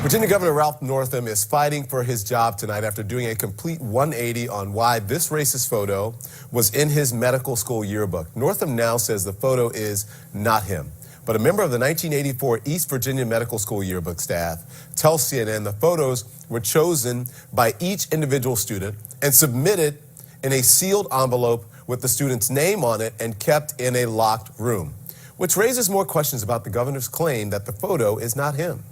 Virginia Governor Ralph Northam is fighting for his job tonight after doing a complete 180 on why this racist photo was in his medical school yearbook. Northam now says the photo is not him, but a member of the 1984 East Virginia Medical School yearbook staff tells CNN the photos were chosen by each individual student and submitted in a sealed envelope with the student's name on it and kept in a locked room, which raises more questions about the governor's claim that the photo is not him.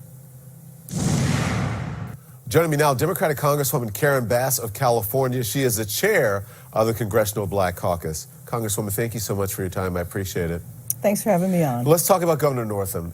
Joining me now, Democratic Congresswoman Karen Bass of California. She is the chair of the Congressional Black Caucus. Congresswoman, thank you so much for your time. I appreciate it. Thanks for having me on. Let's talk about Governor Northam.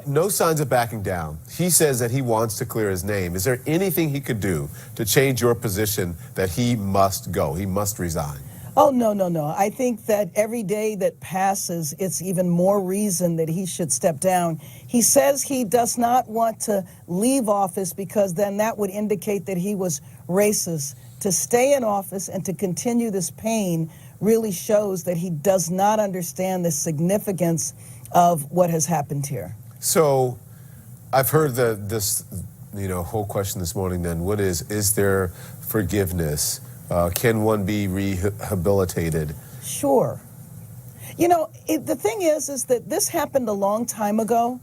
No signs of backing down. He says that he wants to clear his name. Is there anything he could do to change your position that he must go, he must resign? Oh, no. I think that every day that passes, it's even more reason that he should step down. He says he does not want to leave office because then that would indicate that he was racist. To stay in office and to continue this pain really shows that he does not understand the significance of what has happened here. So I've heard this whole question this morning then. What is there forgiveness? Can one be rehabilitated? Sure. The thing is that this happened a long time ago.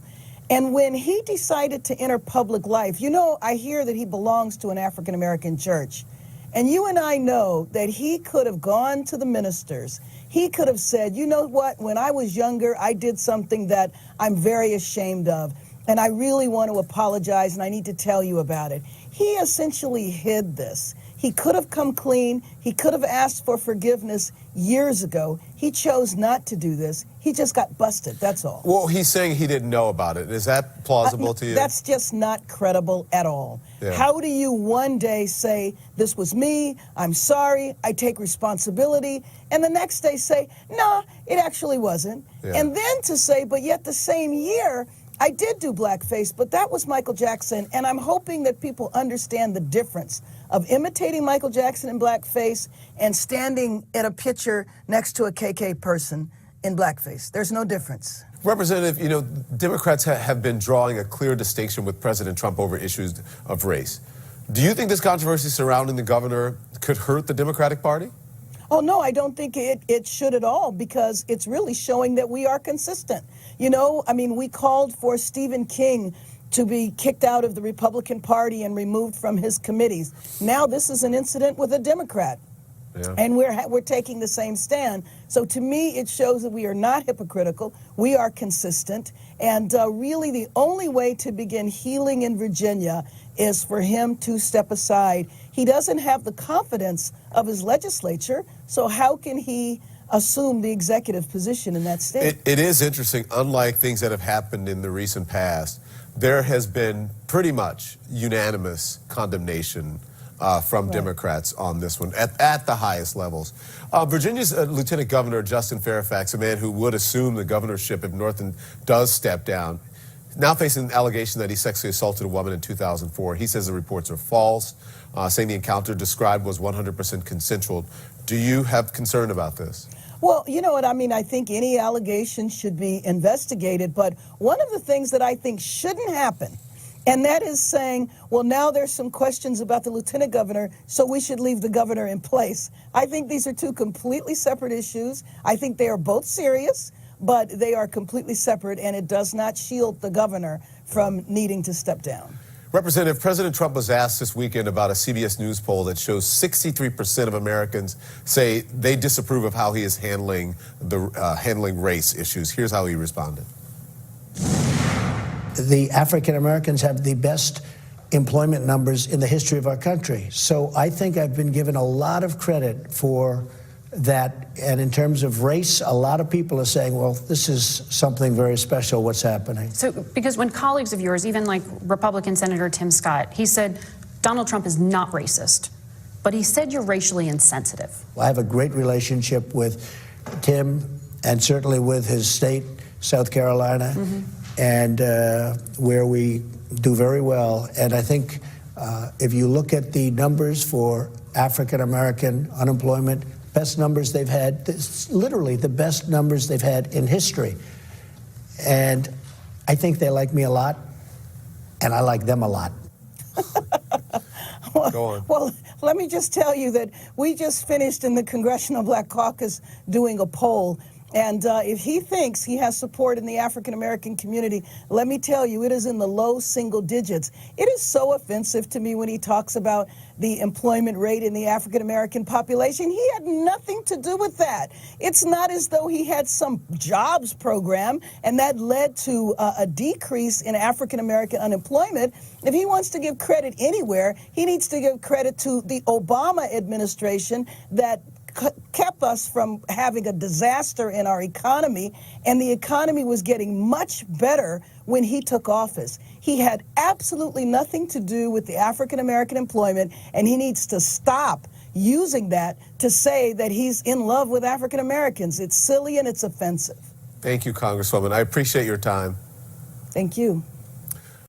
And when he decided to enter public life, I hear that he belongs to an African-American church. And you and I know that he could have gone to the ministers. He could have said, you know what, when I was younger, I did something that I'm very ashamed of. And I really want to apologize, and I need to tell you about it. He essentially hid this. He could have come clean. He could have asked for forgiveness years ago. He chose not to do this. He just got busted, that's all. Well, he's saying he didn't know about it. Is that plausible to you? That's just not credible at all. Yeah. How do you one day say, this was me, I'm sorry, I take responsibility, and the next day say, no, it actually wasn't. Yeah. And then to say, but yet the same year, I did do blackface, but that was Michael Jackson, and I'm hoping that people understand the difference of imitating Michael Jackson in blackface and standing at a picture next to a KK person in blackface. There's no difference. Representative, Democrats have been drawing a clear distinction with President Trump over issues of race. Do you think this controversy surrounding the governor could hurt the Democratic Party? Oh, no, I don't think it should at all, because it's really showing that we are consistent. We called for Stephen King to be kicked out of the Republican Party and removed from his committees. Now this is an incident with a Democrat. Yeah. And we're taking the same stand. So to me, it shows that we are not hypocritical. We are consistent. And really the only way to begin healing in Virginia is for him to step aside. He doesn't have the confidence of his legislature, so how can he assume the executive position in that state? It is interesting. Unlike things that have happened in the recent past, there has been pretty much unanimous condemnation from Democrats on this one at the highest levels. Virginia's Lieutenant Governor Justin Fairfax, a man who would assume the governorship if Northam does step down, now facing an allegation that he sexually assaulted a woman in 2004. He says the reports are false, saying the encounter described was 100% consensual. Do you have concern about this? Well, you know what, I think any allegation should be investigated, but one of the things that I think shouldn't happen, and that is saying, well, now there's some questions about the lieutenant governor, so we should leave the governor in place. I think these are two completely separate issues. I think they are both serious, but they are completely separate, and it does not shield the governor from needing to step down. Representative, President Trump was asked this weekend about a CBS News poll that shows 63% of Americans say they disapprove of how he is handling race issues. Here's how he responded. The African Americans have the best employment numbers in the history of our country. So I think I've been given a lot of credit for that. And in terms of race, a lot of people are saying, well, this is something very special, what's happening. So, because when colleagues of yours, even like Republican Senator Tim Scott, he said Donald Trump is not racist, but he said you're racially insensitive. I have a great relationship with Tim and certainly with his state, South Carolina, and where we do very well. And I think if you look at the numbers for African-American unemployment, best numbers they've had, literally the best numbers they've had in history. And I think they like me a lot. and I like them a lot. Go on. Well, let me just tell you that we just finished in the Congressional Black Caucus doing a poll. And if he thinks he has support in the African American community, let me tell you, it is in the low single digits. It is so offensive to me when he talks about the employment rate in the African American population. He had nothing to do with that. It's not as though he had some jobs program and that led to a decrease in African American unemployment. If he wants to give credit anywhere, he needs to give credit to the Obama administration that kept us from having a disaster in our economy, and the economy was getting much better when he took office. He had absolutely nothing to do with the African American employment, and he needs to stop using that to say that he's in love with African Americans. It's silly and it's offensive. Thank you, Congresswoman. I appreciate your time. Thank you.